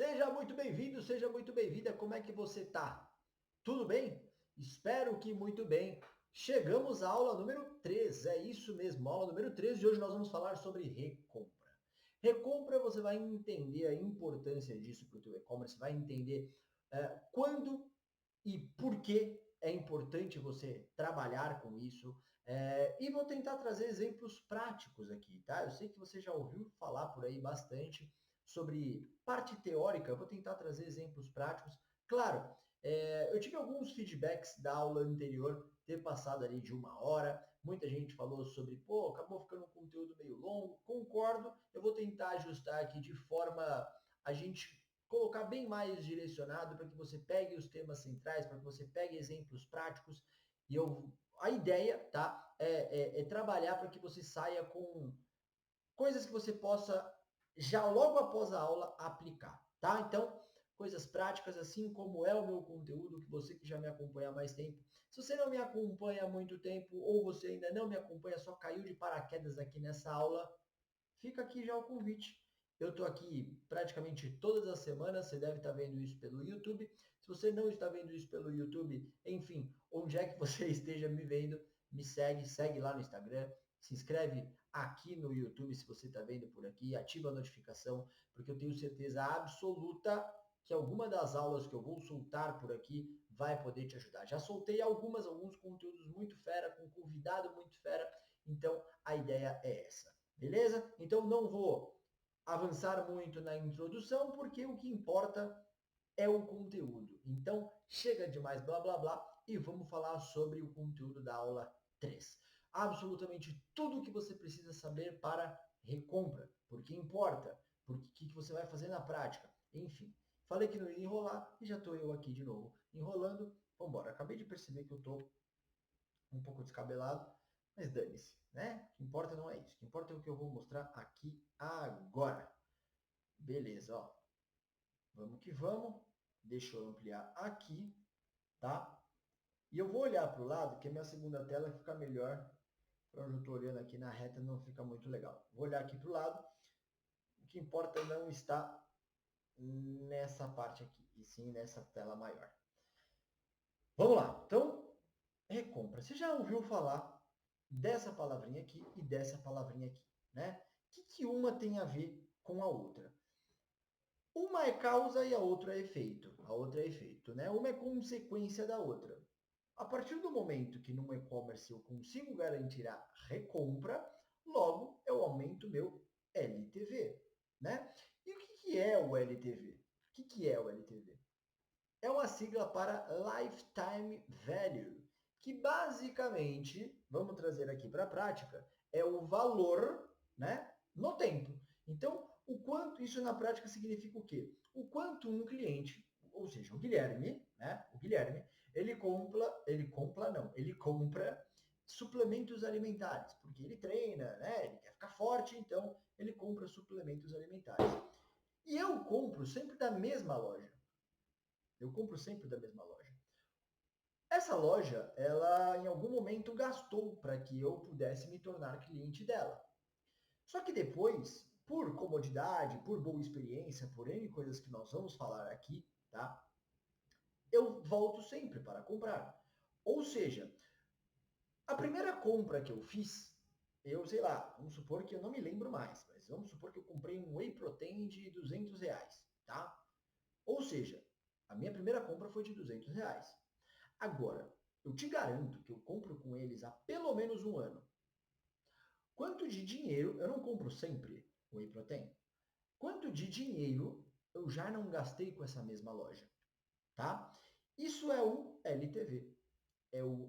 Seja muito bem-vindo, seja muito bem-vinda. Como é que você tá? Tudo bem? Espero que muito bem. Chegamos à aula número 3. É isso mesmo, aula número 3. E hoje nós vamos falar sobre recompra. Recompra, você vai entender a importância disso para o teu e-commerce, vai entender quando e por que é importante você trabalhar com isso. E vou tentar trazer exemplos práticos aqui, tá? Eu sei que você já ouviu falar por aí bastante sobre parte teórica, eu vou tentar trazer exemplos práticos. Claro, eu tive alguns feedbacks da aula anterior ter passado ali de 1 hora. Muita gente falou sobre, pô, acabou ficando um conteúdo meio longo. Concordo, eu vou tentar ajustar aqui de forma a gente colocar bem mais direcionado para que você pegue os temas centrais, para que você pegue exemplos práticos. E a ideia, tá, é trabalhar para que você saia com coisas que você possa já logo após a aula aplicar, tá? Então, coisas práticas, assim como é o meu conteúdo, que você que já me acompanha há mais tempo. Se você não me acompanha há muito tempo, ou você ainda não me acompanha, só caiu de paraquedas aqui nessa aula, fica aqui já o convite. Eu estou aqui praticamente todas as semanas, você deve estar vendo isso pelo YouTube. Se você não está vendo isso pelo YouTube, enfim, onde é que você esteja me vendo, me segue, segue lá no Instagram, se inscreve aqui no YouTube se você está vendo por aqui, ativa a notificação, porque eu tenho certeza absoluta que alguma das aulas que eu vou soltar por aqui vai poder te ajudar. Já soltei alguns conteúdos muito fera, com convidado muito fera, então a ideia é essa. Beleza? Então não vou avançar muito na introdução, porque o que importa é o conteúdo. Então chega de mais blá blá blá e vamos falar sobre o conteúdo da aula 3. Absolutamente tudo o que você precisa saber para recompra, porque importa, porque o que você vai fazer na prática. Enfim, falei que não ia enrolar e já estou eu aqui de novo enrolando. Vamos embora. Acabei de perceber que eu estou um pouco descabelado, mas dane-se, né? O que importa não é isso. O que importa é o que eu vou mostrar aqui agora. Beleza, ó. Vamos que vamos. Deixa eu ampliar aqui, tá? E eu vou olhar para o lado, que a minha segunda tela fica melhor. Para onde eu estou olhando aqui na reta não fica muito legal. Vou olhar aqui para o lado. O que importa não está nessa parte aqui, e sim nessa tela maior. Vamos lá. Então, recompra. Você já ouviu falar dessa palavrinha aqui e dessa palavrinha aqui, né? O que uma tem a ver com a outra? Uma é causa e a outra é efeito. A outra é efeito, né? Uma é consequência da outra. A partir do momento que num e-commerce eu consigo garantir a recompra, logo eu aumento meu LTV, né? E o que é o LTV? O que é o LTV? É uma sigla para Lifetime Value, que basicamente, vamos trazer aqui para a prática, é o valor, né, no tempo. Então, o quanto isso na prática significa o quê? O quanto um cliente, ou seja, o Guilherme, né, ele compra suplementos alimentares, porque ele treina, né, ele quer ficar forte, então ele compra suplementos alimentares. E eu compro sempre da mesma loja. Eu compro sempre da mesma loja. Essa loja, ela em algum momento gastou para que eu pudesse me tornar cliente dela. Só que depois, por comodidade, por boa experiência, por N coisas que nós vamos falar aqui, tá? Eu volto sempre para comprar. Ou seja, a primeira compra que eu fiz, eu sei lá, vamos supor que eu não me lembro mais, mas vamos supor que eu comprei um Whey Protein de R$ 200, tá? Ou seja, a minha primeira compra foi de R$ 200. Agora, eu te garanto que eu compro com eles há pelo menos um ano. Quanto de dinheiro, eu não compro sempre Whey Protein. Quanto de dinheiro eu já não gastei com essa mesma loja, tá? Isso é o LTV.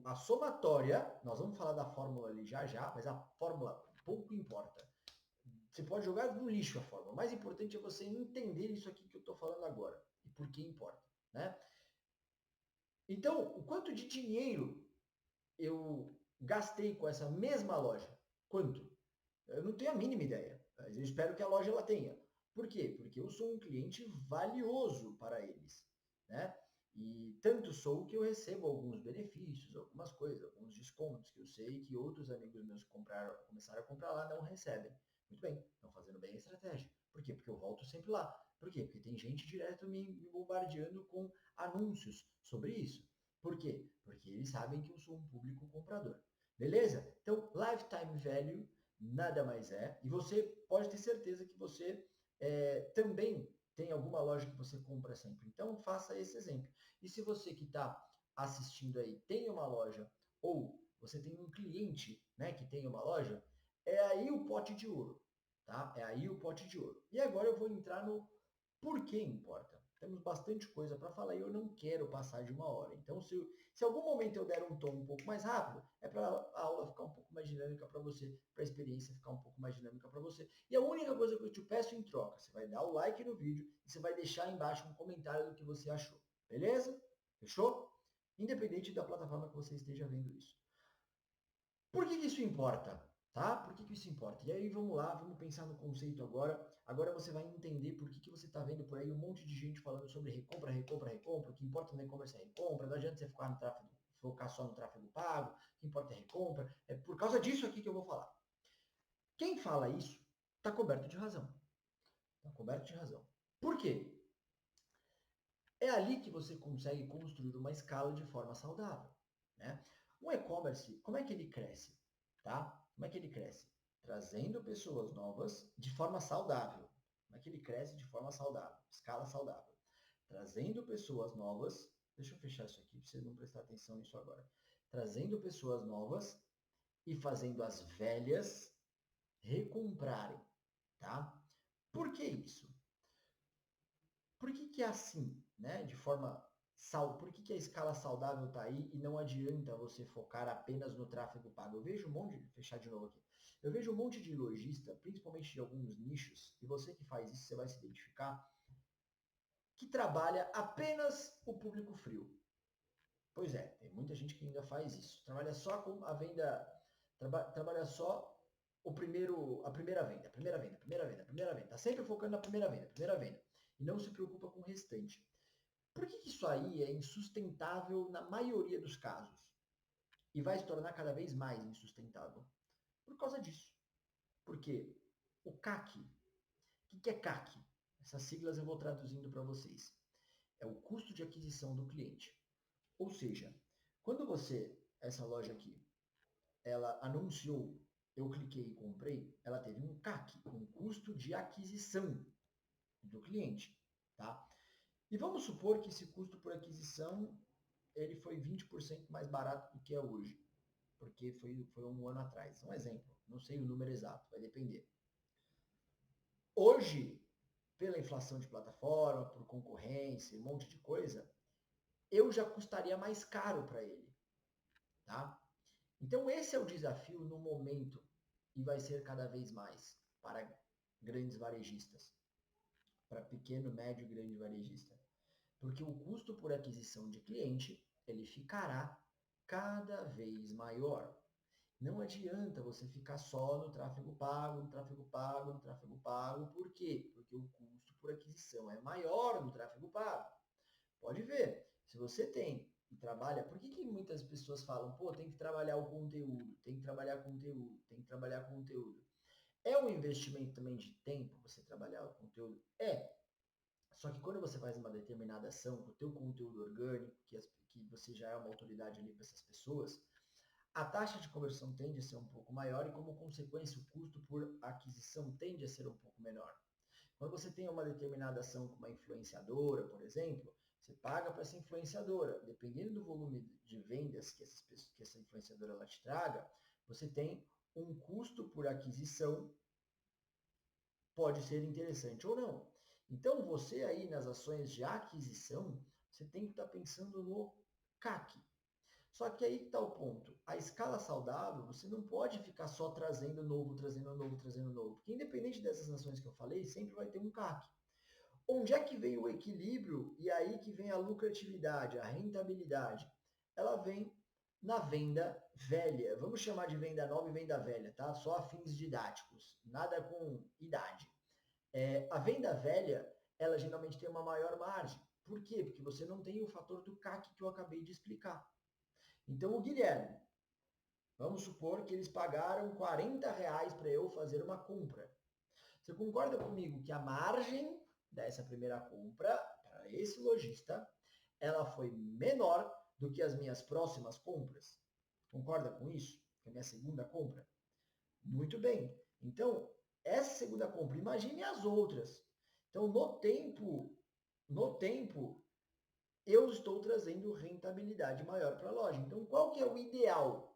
A somatória, nós vamos falar da fórmula ali já já, mas a fórmula pouco importa. Você pode jogar no lixo a fórmula. O mais importante é você entender isso aqui que eu estou falando agora e por que importa, né? Então, o quanto de dinheiro eu gastei com essa mesma loja? Quanto? Eu não tenho a mínima ideia, mas eu espero que a loja ela tenha. Por quê? Porque eu sou um cliente valioso para eles, né? E tanto sou que eu recebo alguns benefícios, algumas coisas, alguns descontos que eu sei que outros amigos meus que começaram a comprar lá não recebem. Muito bem, estão fazendo bem a estratégia. Por quê? Porque eu volto sempre lá. Por quê? Porque tem gente direto me bombardeando com anúncios sobre isso. Por quê? Porque eles sabem que eu sou um público comprador. Beleza? Então, lifetime value nada mais é. E você pode ter certeza que você também tem alguma loja que você compra sempre. Então, faça esse exemplo. E se você que está assistindo aí tem uma loja ou você tem um cliente, né, que tem uma loja, é aí o pote de ouro, tá? É aí o pote de ouro. E agora eu vou entrar no porquê importa. Temos bastante coisa para falar e eu não quero passar de 1 hora. Então, se algum momento eu der um tom um pouco mais rápido, é para a aula ficar um pouco mais dinâmica para você, para a experiência ficar um pouco mais dinâmica para você. E a única coisa que eu te peço em troca, você vai dar o like no vídeo e você vai deixar aí embaixo um comentário do que você achou. Beleza? Fechou? Independente da plataforma que você esteja vendo isso. Por que isso importa? Tá? Por que isso importa? E aí vamos lá, vamos pensar no conceito agora. Agora você vai entender por que você está vendo por aí um monte de gente falando sobre recompra, recompra, recompra. O que importa no e-commerce é recompra, não adianta você ficar no tráfego, focar só no tráfego pago, o que importa é recompra. É por causa disso aqui que eu vou falar. Quem fala isso está coberto de razão. Está coberto de razão. Por quê? É ali que você consegue construir uma escala de forma saudável, né? O e-commerce, como é que ele cresce? Tá? Como é que ele cresce? Trazendo pessoas novas de forma saudável. Como é que ele cresce de forma saudável? Escala saudável. Trazendo pessoas novas. Deixa eu fechar isso aqui para você não prestar atenção nisso agora. Trazendo pessoas novas e fazendo as velhas recomprarem, tá? Por que isso? Por que é assim, né? De forma por que a escala saudável está aí e não adianta você focar apenas no tráfego pago? Eu vejo um monte de, fechar de novo aqui. Eu vejo um monte de lojista, principalmente de alguns nichos, e você que faz isso, você vai se identificar, que trabalha apenas o público frio. Pois é, tem muita gente que ainda faz isso. Trabalha só com a venda, trabalha só a primeira venda, primeira venda, primeira venda, primeira venda. Tá sempre focando na primeira venda, primeira venda. E não se preocupa com o restante. Por que isso aí é insustentável na maioria dos casos? E vai se tornar cada vez mais insustentável? Por causa disso. Porque o CAC, o que é CAC? Essas siglas eu vou traduzindo para vocês. É o custo de aquisição do cliente. Ou seja, quando essa loja aqui, ela anunciou, eu cliquei e comprei, ela teve um CAC, um custo de aquisição do cliente, tá? E vamos supor que esse custo por aquisição ele foi 20% mais barato do que é hoje, porque foi 1 ano atrás. Um exemplo, não sei o número exato, vai depender. Hoje, pela inflação de plataforma, por concorrência, um monte de coisa, eu já custaria mais caro para ele, tá? Então esse é o desafio no momento e vai ser cada vez mais para grandes varejistas, para pequeno, médio e grande varejista. Porque o custo por aquisição de cliente, ele ficará cada vez maior. Não adianta você ficar só no tráfego pago, no tráfego pago, no tráfego pago. Por quê? Porque o custo por aquisição é maior no tráfego pago. Pode ver, se você tem e trabalha, por que muitas pessoas falam, pô, tem que trabalhar o conteúdo, tem que trabalhar conteúdo, tem que trabalhar conteúdo. É um investimento também de tempo você trabalhar o conteúdo? É. Só que quando você faz uma determinada ação com o teu conteúdo orgânico, que você já é uma autoridade ali para essas pessoas, a taxa de conversão tende a ser um pouco maior e, como consequência, o custo por aquisição tende a ser um pouco menor. Quando você tem uma determinada ação com uma influenciadora, por exemplo, você paga para essa influenciadora. Dependendo do volume de vendas que essa influenciadora ela te traga, você tem um custo por aquisição, pode ser interessante ou não. Então, você aí nas ações de aquisição, você tem que estar pensando no CAC. Só que aí está o ponto. A escala saudável, você não pode ficar só trazendo novo, trazendo novo, trazendo novo. Porque independente dessas ações que eu falei, sempre vai ter um CAC. Onde é que vem o equilíbrio e aí que vem a lucratividade, a rentabilidade? Ela vem na venda velha. Vamos chamar de venda nova e venda velha, tá? Só a fins didáticos, nada com idade. A venda velha, ela geralmente tem uma maior margem. Por quê? Porque você não tem o fator do CAC que eu acabei de explicar. Então, o Guilherme, vamos supor que eles pagaram R$ 40 para eu fazer uma compra. Você concorda comigo que a margem dessa primeira compra para esse lojista, ela foi menor do que as minhas próximas compras. Concorda com isso? Que é a minha segunda compra? Muito bem. Então, essa segunda compra, imagine as outras. Então, no tempo, eu estou trazendo rentabilidade maior para a loja. Então, qual que é o ideal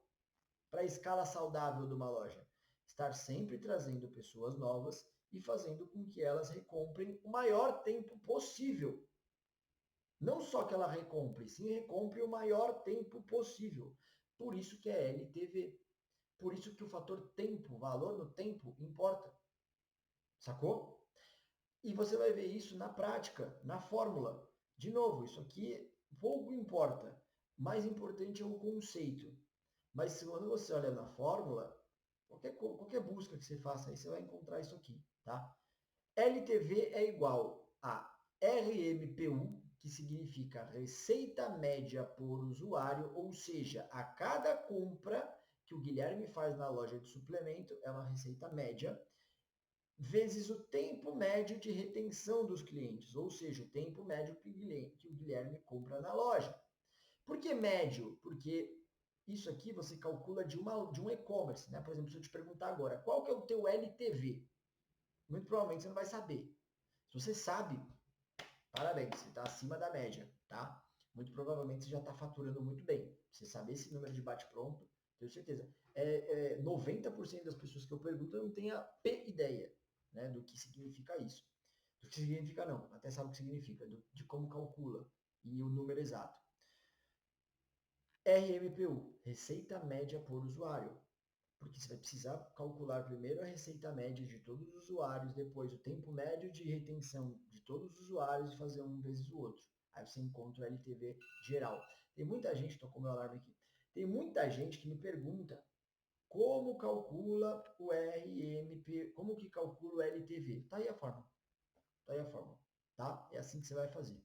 para a escala saudável de uma loja? Estar sempre trazendo pessoas novas e fazendo com que elas recomprem o maior tempo possível. Não só que ela recompre, sim recompre o maior tempo possível. Por isso que é LTV. Por isso que o fator tempo, valor no tempo, importa. Sacou? E você vai ver isso na prática, na fórmula. De novo, isso aqui pouco importa. Mais importante é o conceito. Mas quando você olha na fórmula, qualquer busca que você faça aí, você vai encontrar isso aqui, tá? LTV é igual a RMPU, que significa receita média por usuário, ou seja, a cada compra que o Guilherme faz na loja de suplemento é uma receita média, vezes o tempo médio de retenção dos clientes, ou seja, o tempo médio que o Guilherme compra na loja. Por que médio? Porque isso aqui você calcula de um e-commerce, né? Por exemplo, se eu te perguntar agora, qual que é o teu LTV? Muito provavelmente você não vai saber. Se você sabe, parabéns, você está acima da média, tá? Muito provavelmente você já está faturando muito bem. Você saber esse número de bate-pronto, tenho certeza. 90% das pessoas que eu pergunto não tem a P ideia, né, do que significa isso. Do que significa não, até sabe o que significa, de como calcula e o número exato. RMPU, receita média por usuário. Porque você vai precisar calcular primeiro a receita média de todos os usuários, depois o tempo médio de retenção de todos os usuários e fazer um vezes o outro. Aí você encontra o LTV geral. Tem muita gente, tocou meu alarme aqui, tem muita gente que me pergunta como calcula o RMP, como que calcula o LTV. Tá aí a fórmula. Tá aí a fórmula. Tá? É assim que você vai fazer.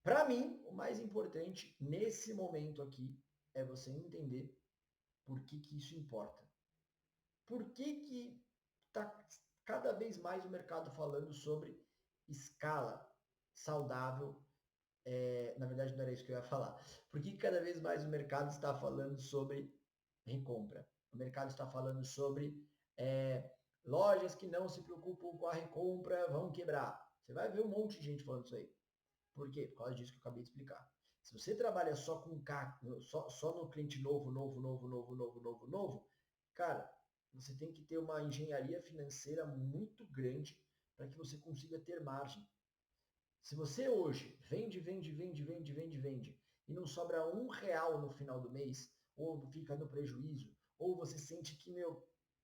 Para mim, o mais importante nesse momento aqui é você entender por que isso importa. Por que está cada vez mais o mercado falando sobre escala saudável? Na verdade, não era isso que eu ia falar. Por que cada vez mais o mercado está falando sobre recompra? O mercado está falando sobre lojas que não se preocupam com a recompra vão quebrar. Você vai ver um monte de gente falando isso aí. Por quê? Por causa disso que eu acabei de explicar. Se você trabalha só com só no cliente novo, cara, você tem que ter uma engenharia financeira muito grande para que você consiga ter margem. Se você hoje vende e não sobra R$ 1 no final do mês, ou fica no prejuízo, ou você sente que,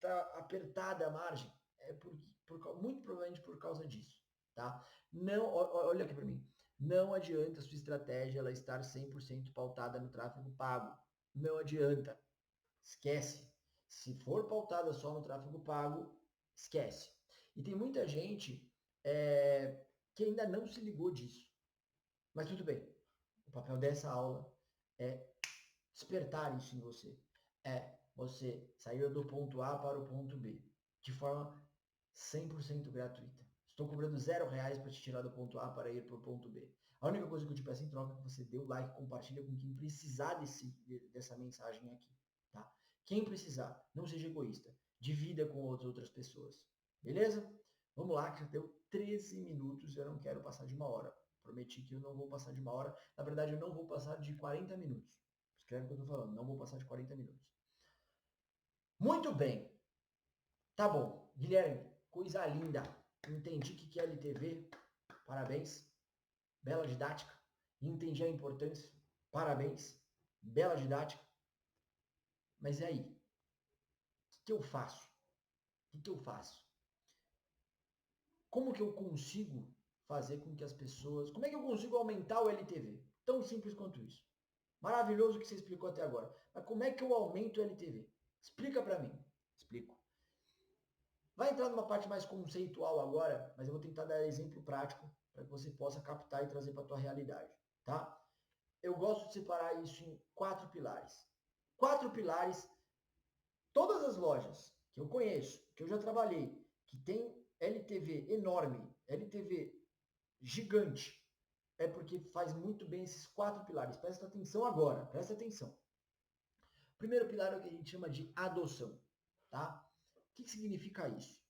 tá apertada a margem, muito provavelmente por causa disso, tá? Não, olha aqui para mim. Não adianta a sua estratégia ela estar 100% pautada no tráfego pago. Não adianta. Esquece. Se for pautada só no tráfego pago, esquece. E tem muita gente que ainda não se ligou disso. Mas tudo bem. O papel dessa aula é despertar isso em você. É você sair do ponto A para o ponto B de forma 100% gratuita. Estou cobrando R$ 0 para te tirar do ponto A para ir para o ponto B. A única coisa que eu te peço em troca é que você dê o like, compartilha com quem precisar dessa mensagem aqui, tá? Quem precisar, não seja egoísta. Divida com as outras pessoas. Beleza? Vamos lá, que já deu 13 minutos e eu não quero passar de 1 hora. Prometi que eu não vou passar de 1 hora. Na verdade, eu não vou passar de 40 minutos. Escreve o que eu estou falando. Não vou passar de 40 minutos. Muito bem. Tá bom. Guilherme, coisa linda. Entendi o que é LTV. Parabéns. Bela didática. Entendi a importância. Parabéns. Bela didática. Mas e aí? O que eu faço? O que eu faço? Como que eu consigo fazer com que as pessoas... Como é que eu consigo aumentar o LTV? Tão simples quanto isso. Maravilhoso o que você explicou até agora. Mas como é que eu aumento o LTV? Explica para mim. Explico. Vai entrar numa parte mais conceitual agora, mas eu vou tentar dar exemplo prático para que você possa captar e trazer para a tua realidade, tá? Eu gosto de separar isso em 4 pilares. 4 pilares, todas as lojas que eu conheço, que eu já trabalhei, que tem LTV enorme, LTV gigante, é porque faz muito bem esses 4 pilares. Presta atenção agora, presta atenção. O primeiro pilar é o que a gente chama de adoção, tá? O que significa isso?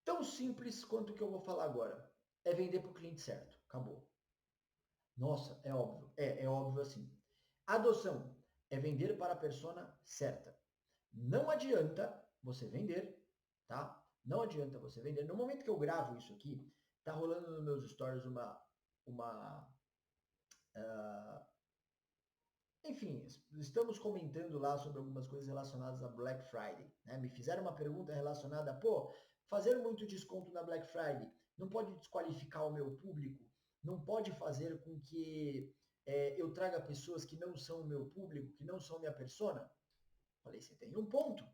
Tão simples quanto o que eu vou falar agora. É vender para o cliente certo. Acabou. Nossa, é óbvio. É óbvio assim. Adoção é vender para a persona certa. Não adianta você vender, tá? Não adianta você vender. No momento que eu gravo isso aqui, tá rolando nos meus stories uma enfim, estamos comentando lá sobre algumas coisas relacionadas a Black Friday, né? Me fizeram uma pergunta relacionada, pô, fazer muito desconto na Black Friday não pode desqualificar o meu público? Não pode fazer com que eu traga pessoas que não são o meu público, que não são minha persona? Falei, você tem um ponto.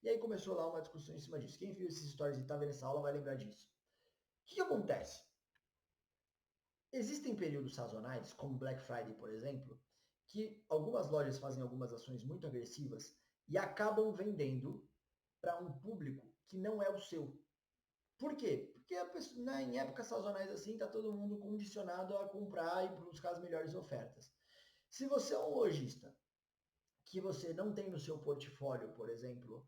E aí começou lá uma discussão em cima disso. Quem viu esses stories e está vendo essa aula vai lembrar disso. O que acontece? Existem períodos sazonais, como Black Friday, por exemplo, que algumas lojas fazem algumas ações muito agressivas e acabam vendendo para um público que não é o seu. Por quê? Porque pessoa, né, em épocas sazonais assim, está todo mundo condicionado a comprar e buscar as melhores ofertas. Se você é um lojista que você não tem no seu portfólio, por exemplo,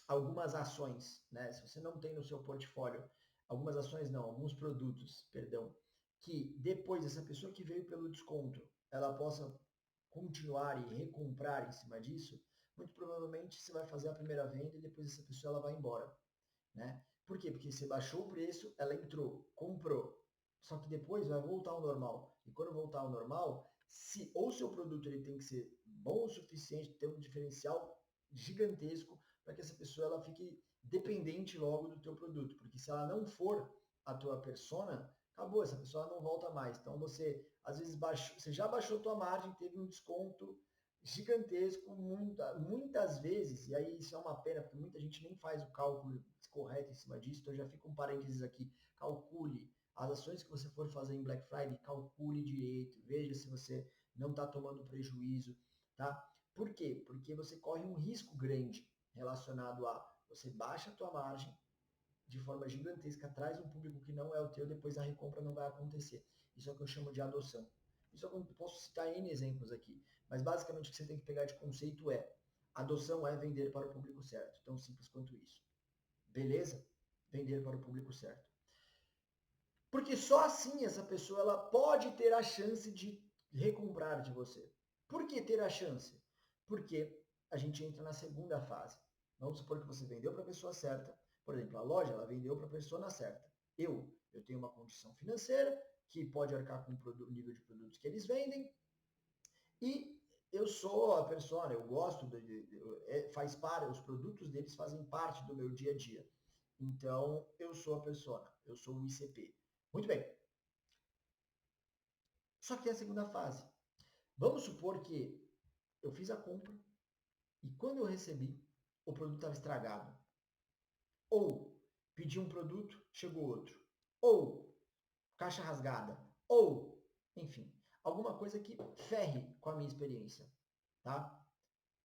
algumas ações, né? Se você não tem no seu portfólio algumas ações, não, alguns produtos, perdão, que depois essa pessoa que veio pelo desconto, ela possa continuar e recomprar em cima disso, muito provavelmente você vai fazer a primeira venda e depois essa pessoa ela vai embora, né? Por quê? Porque você baixou o preço, ela entrou, comprou, só que depois vai voltar ao normal. E quando voltar ao normal, se ou seu produto ele tem que ser bom o suficiente, ter um diferencial gigantesco para que essa pessoa ela fique dependente logo do teu produto, porque se ela não for a tua persona, acabou, essa pessoa não volta mais. Então você às vezes baixou, você já baixou tua margem, teve um desconto gigantesco, muitas vezes, e aí isso é uma pena, porque muita gente nem faz o cálculo correto em cima disso, então já fica um parênteses aqui, calcule as ações que você for fazer em Black Friday, calcule direito, veja se você não está tomando prejuízo, tá? Por quê? Porque você corre um risco grande relacionado a você baixa a tua margem de forma gigantesca, traz um público que não é o teu, depois a recompra não vai acontecer. Isso é o que eu chamo de adoção. Isso eu posso citar N exemplos aqui, mas basicamente o que você tem que pegar de conceito é adoção é vender para o público certo. Tão simples quanto isso. Beleza? Vender para o público certo. Porque só assim essa pessoa ela pode ter a chance de recomprar de você. Por que ter a chance? Porque a gente entra na segunda fase. Vamos supor que você vendeu para a pessoa certa. Por exemplo, a loja ela vendeu para a pessoa certa. Eu tenho uma condição financeira que pode arcar com o nível de produtos que eles vendem e eu sou a persona, eu gosto, faz parte, os produtos deles fazem parte do meu dia a dia. Então, eu sou a persona, eu sou o ICP. Muito bem. Só que tem a segunda fase. Vamos supor que eu fiz a compra e quando eu recebi, o produto estava estragado. Ou pedi um produto, chegou outro. Ou caixa rasgada. Ou, enfim, alguma coisa que ferre com a minha experiência. Tá?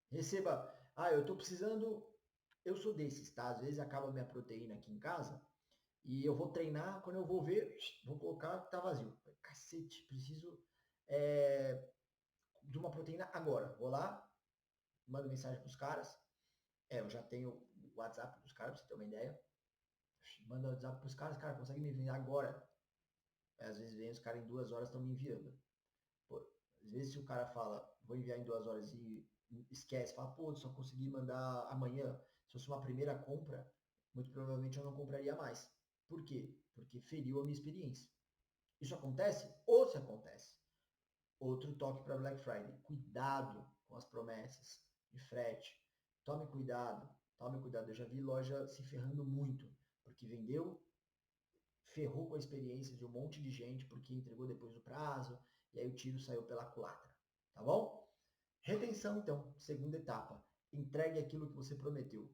Receba, eu estou precisando, eu sou desses, tá? Às vezes acaba minha proteína aqui em casa e eu vou treinar, quando eu vou ver, vou colocar, tá vazio. Cacete, preciso de uma proteína agora. Vou lá, mando mensagem pros caras. Eu já tenho o WhatsApp dos caras, pra você ter uma ideia. Manda o WhatsApp pros caras, cara, consegue me enviar agora? Às vezes vem os caras em 2 horas estão me enviando. Pô, às vezes se o cara fala, vou enviar em 2 horas e esquece, fala, pô, só consegui mandar amanhã. Se fosse uma primeira compra, muito provavelmente eu não compraria mais. Por quê? Porque feriu a minha experiência. Isso acontece? Ou se acontece. Outro toque para Black Friday. Cuidado com as promessas de frete. Tome cuidado, tome cuidado. Eu já vi loja se ferrando muito, porque vendeu, ferrou com a experiência de um monte de gente, porque entregou depois do prazo, e aí o tiro saiu pela culatra. Tá bom? Retenção, então, segunda etapa. Entregue aquilo que você prometeu.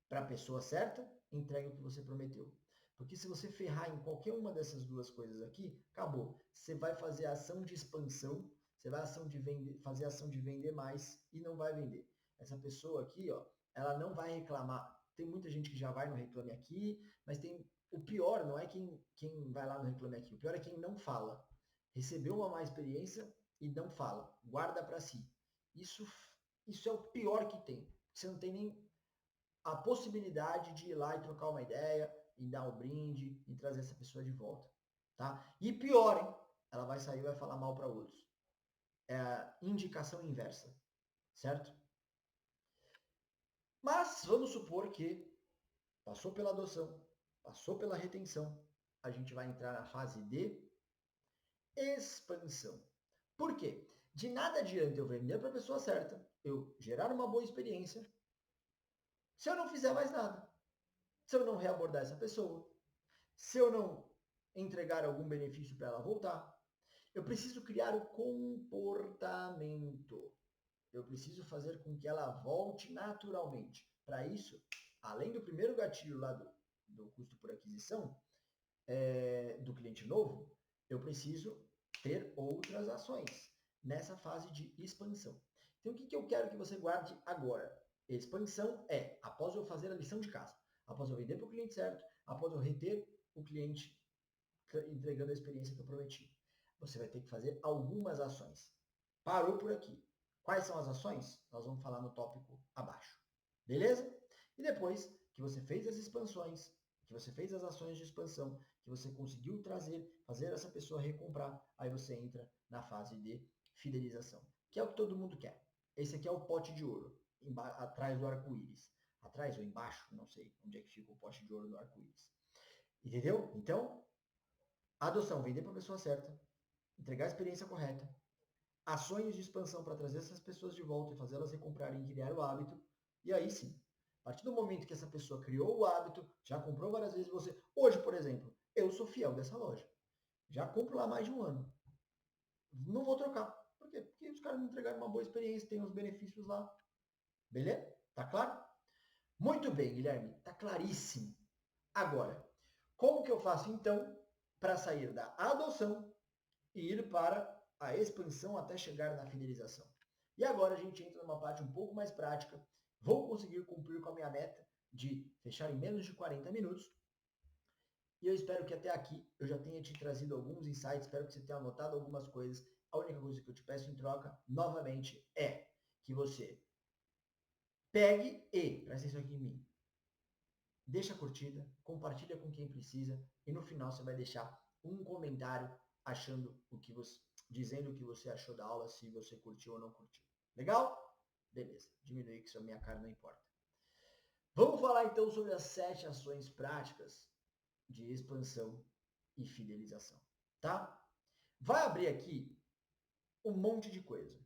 Para a pessoa certa, entregue o que você prometeu. Porque se você ferrar em qualquer uma dessas duas coisas aqui, acabou. Você vai fazer ação de expansão, você vai fazer ação de vender mais e não vai vender. Essa pessoa aqui, ó, ela não vai reclamar. Tem muita gente que já vai no Reclame Aqui, mas tem o pior não é quem vai lá no Reclame Aqui, o pior é quem não fala. Recebeu uma má experiência e não fala, guarda para si. Isso, isso é o pior que tem. Você não tem nem a possibilidade de ir lá e trocar uma ideia, e dar um brinde, e trazer essa pessoa de volta. Tá? E pior, hein? Ela vai sair e vai falar mal para outros. É a indicação inversa, certo? Mas vamos supor que passou pela adoção, passou pela retenção, a gente vai entrar na fase de expansão. Por quê? De nada adianta eu vender para a pessoa certa, eu gerar uma boa experiência, se eu não fizer mais nada. Se eu não reabordar essa pessoa, se eu não entregar algum benefício para ela voltar, eu preciso criar o comportamento. Eu preciso fazer com que ela volte naturalmente. Para isso, além do primeiro gatilho lá do custo por aquisição do cliente novo, eu preciso ter outras ações nessa fase de expansão. Então, o que eu quero que você guarde agora? Expansão é após eu fazer a lição de casa, após eu vender para o cliente certo, após eu reter o cliente entregando a experiência que eu prometi. Você vai ter que fazer algumas ações. Parou por aqui. Quais são as ações? Nós vamos falar no tópico abaixo. Beleza? E depois que você fez as expansões, que você fez as ações de expansão, que você conseguiu fazer essa pessoa recomprar, aí você entra na fase de fidelização, que é o que todo mundo quer. Esse aqui é o pote de ouro, atrás do arco-íris. Atrás ou embaixo, não sei onde é que fica o pote de ouro do arco-íris. Entendeu? Então, adoção, vender para a pessoa certa, entregar a experiência correta, ações de expansão para trazer essas pessoas de volta e fazê-las recomprarem e criar o hábito. E aí sim, a partir do momento que essa pessoa criou o hábito, já comprou várias vezes você. Hoje, por exemplo, eu sou fiel dessa loja. Já compro lá mais de um ano. Não vou trocar. Por quê? Porque os caras me entregaram uma boa experiência, tem os benefícios lá. Beleza? Tá claro? Muito bem, Guilherme. Tá claríssimo. Agora, como que eu faço então para sair da adoção e ir para a expansão até chegar na fidelização? E agora a gente entra numa parte um pouco mais prática. Vou conseguir cumprir com a minha meta de fechar em menos de 40 minutos. E eu espero que até aqui eu já tenha te trazido alguns insights, espero que você tenha anotado algumas coisas. A única coisa que eu te peço em troca, novamente, é que você pegue e, presta atenção aqui em mim, deixa a curtida, compartilha com quem precisa e no final você vai deixar um comentário dizendo o que você achou da aula, se você curtiu ou não curtiu. Legal? Beleza, diminui que isso a minha cara não importa. Vamos falar então sobre as 7 ações práticas de expansão e fidelização, tá? Vai abrir aqui um monte de coisa.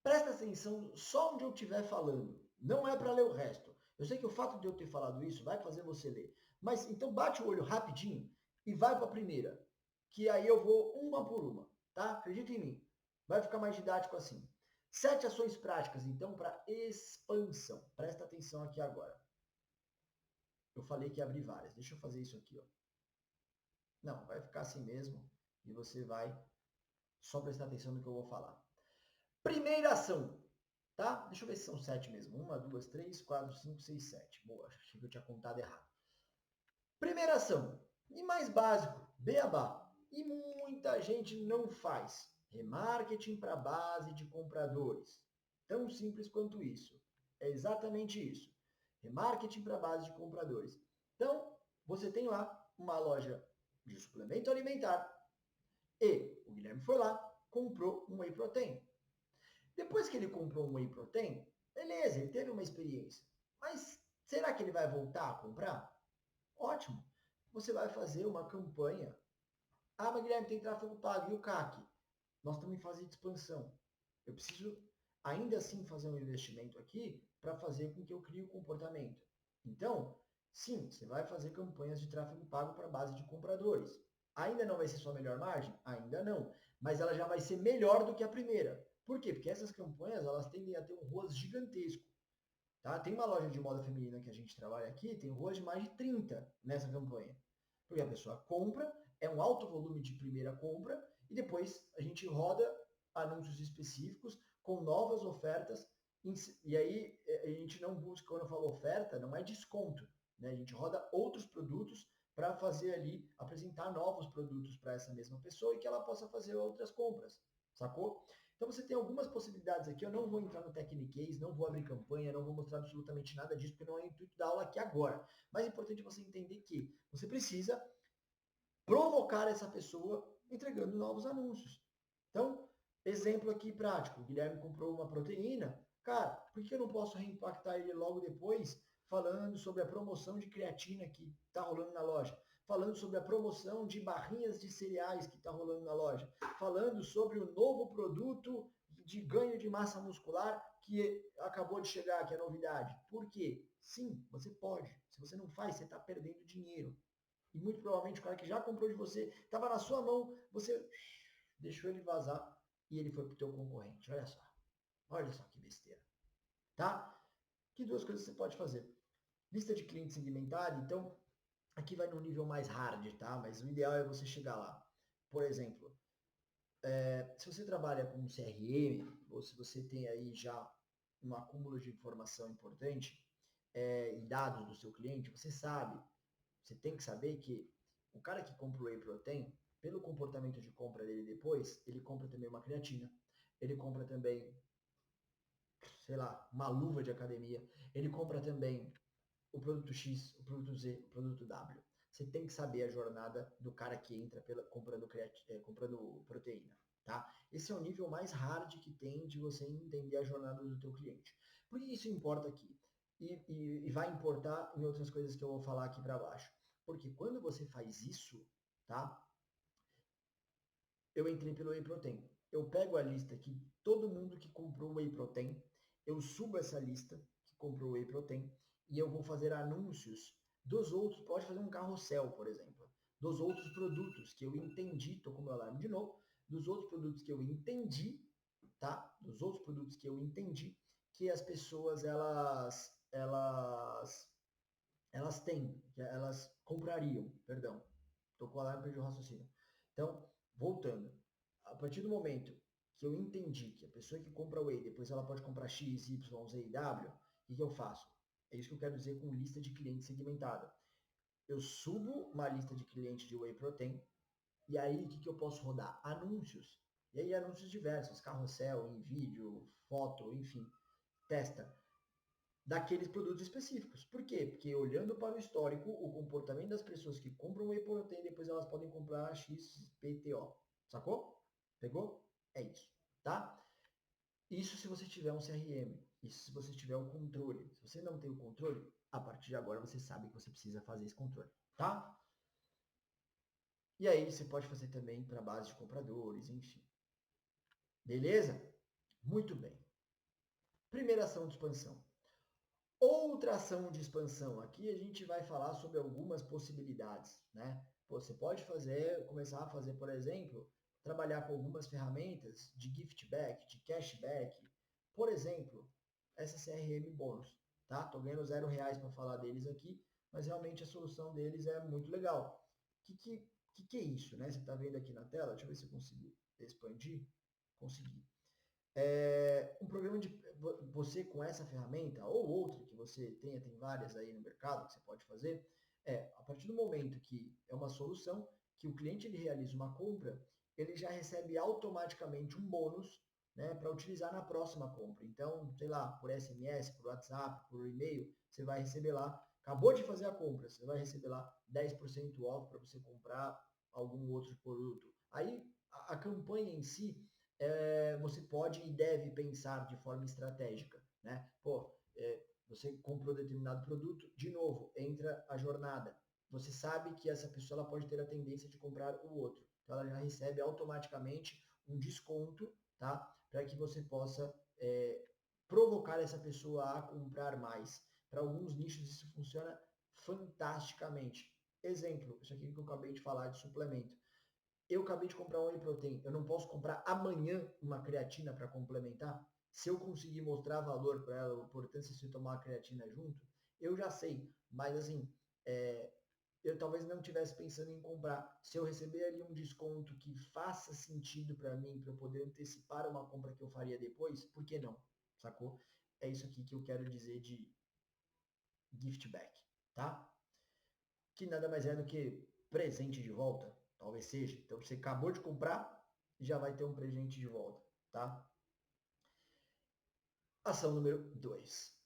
Presta atenção só onde eu estiver falando. Não é para ler o resto. Eu sei que o fato de eu ter falado isso vai fazer você ler. Mas então bate o olho rapidinho e vai para a primeira. Que aí eu vou uma por uma, tá? Acredita em mim. Vai ficar mais didático assim. 7 ações práticas, então, para expansão. Presta atenção aqui agora. Eu falei que ia abrir várias. Deixa eu fazer isso aqui, ó. Não, vai ficar assim mesmo. E você vai só prestar atenção no que eu vou falar. Primeira ação, tá? Deixa eu ver se são 7 mesmo. 1, 2, 3, 4, 5, 6, 7. Boa, achei que eu tinha contado errado. Primeira ação, e mais básico, beabá. E muita gente não faz. Remarketing para base de compradores. Tão simples quanto isso. É exatamente isso. Remarketing para base de compradores. Então, você tem lá uma loja de suplemento alimentar e o Guilherme foi lá, comprou um Whey Protein. Depois que ele comprou um Whey Protein, beleza, ele teve uma experiência. Mas será que ele vai voltar a comprar? Ótimo. Você vai fazer uma campanha. Ah, mas Guilherme, tem tráfego pago. E o CAC? Nós estamos em fase de expansão. Eu preciso ainda assim fazer um investimento aqui para fazer com que eu crie o comportamento. Então, sim, você vai fazer campanhas de tráfego pago para base de compradores. Ainda não vai ser sua melhor margem? Ainda não. Mas ela já vai ser melhor do que a primeira. Por quê? Porque essas campanhas elas tendem a ter um ROAS gigantesco. Tá? Tem uma loja de moda feminina que a gente trabalha aqui, tem ROAS de mais de 30 nessa campanha. Porque a pessoa compra, é um alto volume de primeira compra, e depois a gente roda anúncios específicos com novas ofertas E aí a gente não busca, quando eu falo oferta, não é desconto, né? A gente roda outros produtos para fazer ali, apresentar novos produtos para essa mesma pessoa e que ela possa fazer outras compras, sacou? Então você tem algumas possibilidades aqui, eu não vou entrar no Techniquez, não vou abrir campanha, não vou mostrar absolutamente nada disso, porque não é o intuito da aula aqui agora. Mas é importante você entender que você precisa provocar essa pessoa entregando novos anúncios. Então, exemplo aqui prático, o Guilherme comprou uma proteína, cara, por que eu não posso reimpactar ele logo depois falando sobre a promoção de creatina que está rolando na loja? Falando sobre a promoção de barrinhas de cereais que está rolando na loja? Falando sobre o novo produto de ganho de massa muscular que acabou de chegar, que é novidade. Por quê? Sim, você pode. Se você não faz, você está perdendo dinheiro. E muito provavelmente o cara que já comprou de você estava na sua mão, você deixou ele vazar e ele foi para o teu concorrente. Olha só. Olha só que besteira. Tá? Que duas coisas você pode fazer. Lista de clientes segmentada, então aqui vai no nível mais hard, tá? Mas o ideal é você chegar lá. Por exemplo, se você trabalha com um CRM, ou se você tem aí já um acúmulo de informação importante e dados do seu cliente, você tem que saber que o cara que compra o Whey Protein, pelo comportamento de compra dele depois, ele compra também uma creatina, ele compra também, sei lá, uma luva de academia, ele compra também o produto X, o produto Z, o produto W. Você tem que saber a jornada do cara que entra comprando proteína, tá? Esse é o nível mais hard que tem de você entender a jornada do teu cliente. Por que isso importa aqui? E vai importar em outras coisas que eu vou falar aqui para baixo. Porque quando você faz isso, tá? Eu entrei pelo Whey Protein. Eu pego a lista aqui, todo mundo que comprou Whey Protein, eu subo essa lista que comprou Whey Protein e eu vou fazer anúncios dos outros, pode fazer um carrossel, por exemplo, dos outros produtos que eu entendi, tô com o meu alarme de novo, dos outros produtos que eu entendi, tá? Dos outros produtos que eu entendi que as pessoas elas têm, que elas comprariam, perdão. Tô com o alarme, perdi o raciocínio. Então, voltando. A partir do momento que eu entendi que a pessoa que compra Whey, depois ela pode comprar X, Y, Z e W, o que eu faço? É isso que eu quero dizer com lista de clientes segmentada. Eu subo uma lista de clientes de Whey Protein, e aí o que eu posso rodar? Anúncios. E aí anúncios diversos, carrossel, em vídeo, foto, enfim. Testa daqueles produtos específicos. Por quê? Porque olhando para o histórico, o comportamento das pessoas que compram Whey Protein, depois elas podem comprar XPTO. Sacou? Pegou? É isso, tá? Isso se você tiver um CRM. Isso se você tiver o controle. Se você não tem o controle, a partir de agora você sabe que você precisa fazer esse controle, tá? E aí você pode fazer também para base de compradores, enfim. Beleza? Muito bem. Primeira ação de expansão. Outra ação de expansão, aqui a gente vai falar sobre algumas possibilidades, né? Você pode começar a fazer, por exemplo, trabalhar com algumas ferramentas de gift back, de cashback. Por exemplo, essa CRM bônus, tá? Tô ganhando R$ 0 para falar deles aqui, mas realmente a solução deles é muito legal. Que é isso, né? Você está vendo aqui na tela? Deixa eu ver se eu consigo expandir. Consegui. Um programa de você com essa ferramenta ou outra que você tenha, tem várias aí no mercado que você pode fazer, a partir do momento que é uma solução que o cliente ele realiza uma compra, ele já recebe automaticamente um bônus, né, para utilizar na próxima compra. Então, sei lá, por SMS, por WhatsApp, por e-mail, você vai receber lá, acabou de fazer a compra, você vai receber lá 10% off para você comprar algum outro produto. Aí a campanha em si você pode e deve pensar de forma estratégica, né? Você comprou determinado produto, de novo, entra a jornada. Você sabe que essa pessoa ela pode ter a tendência de comprar o outro. Então ela já recebe automaticamente um desconto, tá? Para que você possa provocar essa pessoa a comprar mais. Para alguns nichos isso funciona fantasticamente. Exemplo, isso aqui que eu acabei de falar de suplemento. Eu acabei de comprar um Whey Protein, eu não posso comprar amanhã uma creatina para complementar? Se eu conseguir mostrar valor para ela, a importância de você tomar a creatina junto, eu já sei, mas assim, eu talvez não estivesse pensando em comprar. Se eu receber ali um desconto que faça sentido para mim, para eu poder antecipar uma compra que eu faria depois, por que não? Sacou? é isso aqui que eu quero dizer de gift back, tá? Que nada mais é do que presente de volta, talvez seja. Então você acabou de comprar, já vai ter um presente de volta, tá? Ação número 2.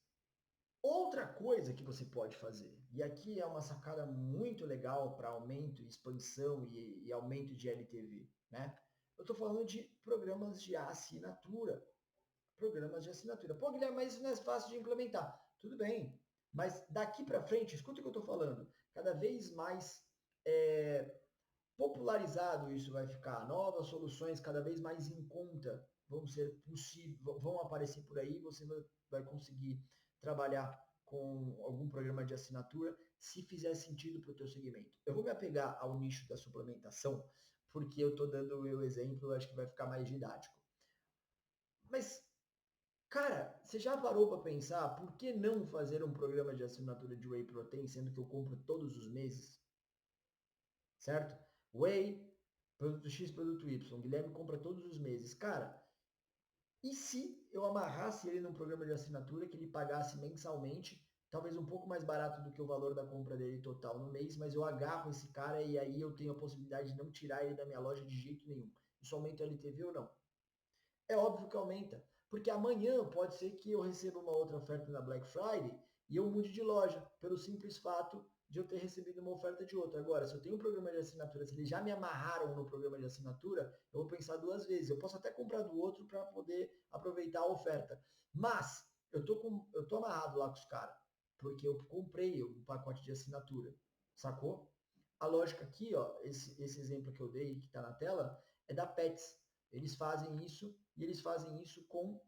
Outra coisa que você pode fazer, e aqui é uma sacada muito legal para aumento, expansão e aumento de LTV, né? Eu estou falando de programas de assinatura. Programas de assinatura. Pô, Guilherme, mas isso não é fácil de implementar. Tudo bem, mas daqui para frente, escuta o que eu estou falando, cada vez mais popularizado isso vai ficar, novas soluções cada vez mais em conta vão ser possíveis, vão aparecer por aí, você vai conseguir trabalhar com algum programa de assinatura, se fizer sentido para o teu segmento. Eu vou me apegar ao nicho da suplementação, porque eu estou dando o meu exemplo, acho que vai ficar mais didático. Mas, cara, você já parou para pensar por que não fazer um programa de assinatura de Whey Protein, sendo que eu compro todos os meses? Certo? Whey, produto X, produto Y. Guilherme compra todos os meses. Cara, e se eu amarrasse ele num programa de assinatura que ele pagasse mensalmente, talvez um pouco mais barato do que o valor da compra dele total no mês, mas eu agarro esse cara e aí eu tenho a possibilidade de não tirar ele da minha loja de jeito nenhum. Isso aumenta o LTV ou não? É óbvio que aumenta, porque amanhã pode ser que eu receba uma outra oferta na Black Friday e eu mude de loja, pelo simples fato de eu ter recebido uma oferta de outra. Agora, se eu tenho um programa de assinatura, se eles já me amarraram no programa de assinatura, eu vou pensar duas vezes. Eu posso até comprar do outro para poder aproveitar a oferta. Mas eu tô amarrado lá com os caras, porque eu comprei um pacote de assinatura, sacou? A lógica aqui, ó, esse exemplo que eu dei, que está na tela, é da Pets. Eles fazem isso e eles fazem isso com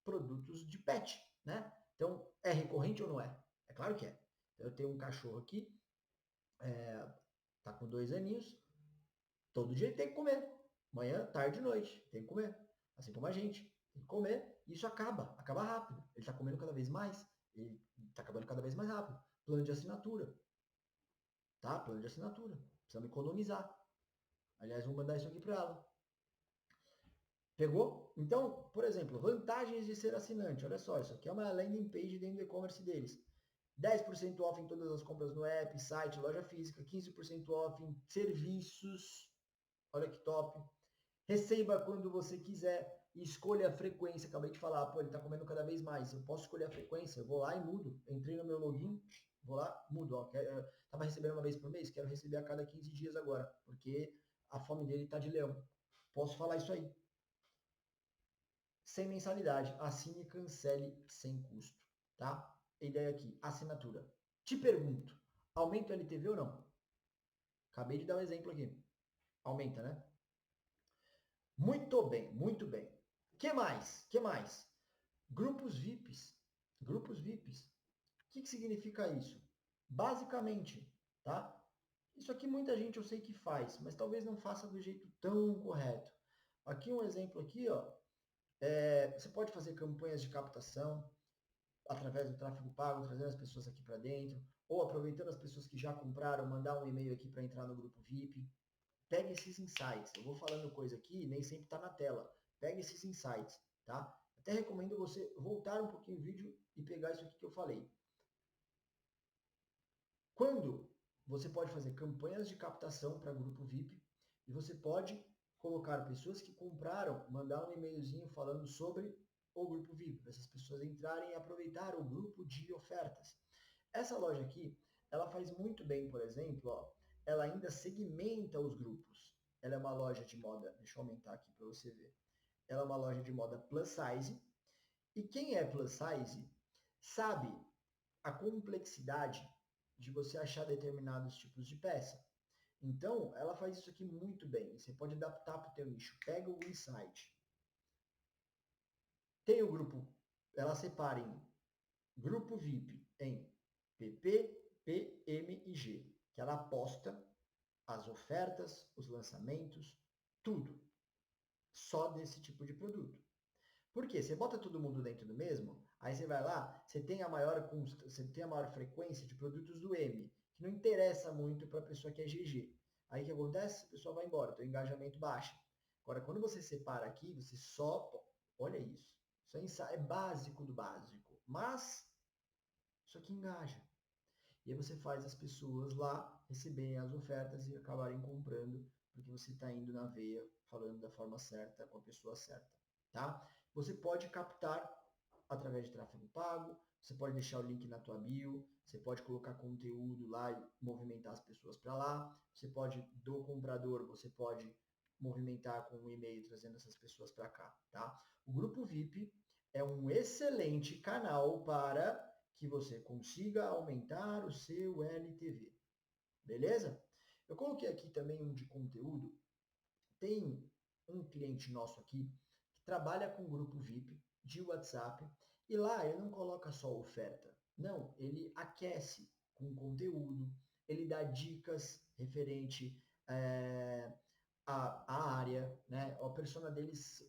produtos de pet, né? Então, é recorrente ou não é? É claro que é. Eu tenho um cachorro aqui, tá com 2 aninhos, todo dia ele tem que comer. Manhã, tarde e noite, tem que comer. Assim como a gente, tem que comer. E isso acaba rápido. Ele está comendo cada vez mais, ele está acabando cada vez mais rápido. Plano de assinatura, tá? Plano de assinatura. Precisamos economizar. Aliás, vou mandar isso aqui para ela. Pegou? Então, por exemplo, vantagens de ser assinante. Olha só, isso aqui é uma landing page dentro do e-commerce deles. 10% off em todas as compras no app, site, loja física, 15% off em serviços. Olha que top. Receba quando você quiser e escolha a frequência. Acabei de falar, pô, ele está comendo cada vez mais. Eu posso escolher a frequência, eu vou lá e mudo. Entrei no meu login, vou lá, mudo. Ó, tava recebendo uma vez por mês, quero receber a cada 15 dias agora, porque a fome dele está de leão. Posso falar isso aí. Sem mensalidade, assine e cancele sem custo, tá? Ideia aqui, assinatura. Te pergunto, aumenta o LTV ou não? Acabei de dar um exemplo aqui. Aumenta, né? Muito bem, muito bem. Que mais? Que mais? Grupos VIPs. Grupos VIPs. O que significa isso? Basicamente, tá? Isso aqui muita gente eu sei que faz, mas talvez não faça do jeito tão correto. Aqui um exemplo aqui, ó. Você pode fazer campanhas de captação através do tráfego pago, trazendo as pessoas aqui para dentro, ou aproveitando as pessoas que já compraram, mandar um e-mail aqui para entrar no grupo VIP. Pegue esses insights. Eu vou falando coisa aqui, nem sempre está na tela. Pegue esses insights, tá? Até recomendo você voltar um pouquinho o vídeo e pegar isso aqui que eu falei. Quando você pode fazer campanhas de captação para grupo VIP e você pode colocar pessoas que compraram, mandar um e-mailzinho falando sobre o grupo VIP, para essas pessoas entrarem e aproveitar o grupo de ofertas. Essa loja aqui, ela faz muito bem, por exemplo, ó, ela ainda segmenta os grupos. Ela é uma loja de moda, deixa eu aumentar aqui para você ver. Ela é uma loja de moda plus size, e quem é plus size sabe a complexidade de você achar determinados tipos de peça. Então, ela faz isso aqui muito bem. Você pode adaptar para o teu nicho. Pega o insight. Tem o grupo, ela separa em grupo VIP em PP, PM e G, que ela aposta as ofertas, os lançamentos, tudo. Só desse tipo de produto. Por quê? Você bota todo mundo dentro do mesmo, aí você vai lá, você tem a maior frequência de produtos do M, que não interessa muito para a pessoa que é GG. Aí o que acontece? A pessoa vai embora, o engajamento baixa. Agora, quando você separa aqui, você só... Olha isso. Isso é básico do básico. mas isso aqui engaja. E aí você faz as pessoas lá receberem as ofertas e acabarem comprando, porque você está indo na veia, falando da forma certa, com a pessoa certa, tá? Você pode captar através de tráfego pago, você pode deixar o link na tua bio, você pode colocar conteúdo lá e movimentar as pessoas para lá, você pode, do comprador, você pode movimentar com um e-mail trazendo essas pessoas para cá, tá? O grupo VIP é um excelente canal para que você consiga aumentar o seu LTV, beleza? Eu coloquei aqui também um de conteúdo. Tem um cliente nosso aqui que trabalha com grupo VIP de WhatsApp e lá ele não coloca só oferta. Não, ele aquece com conteúdo, ele dá dicas referente à área, né? A persona deles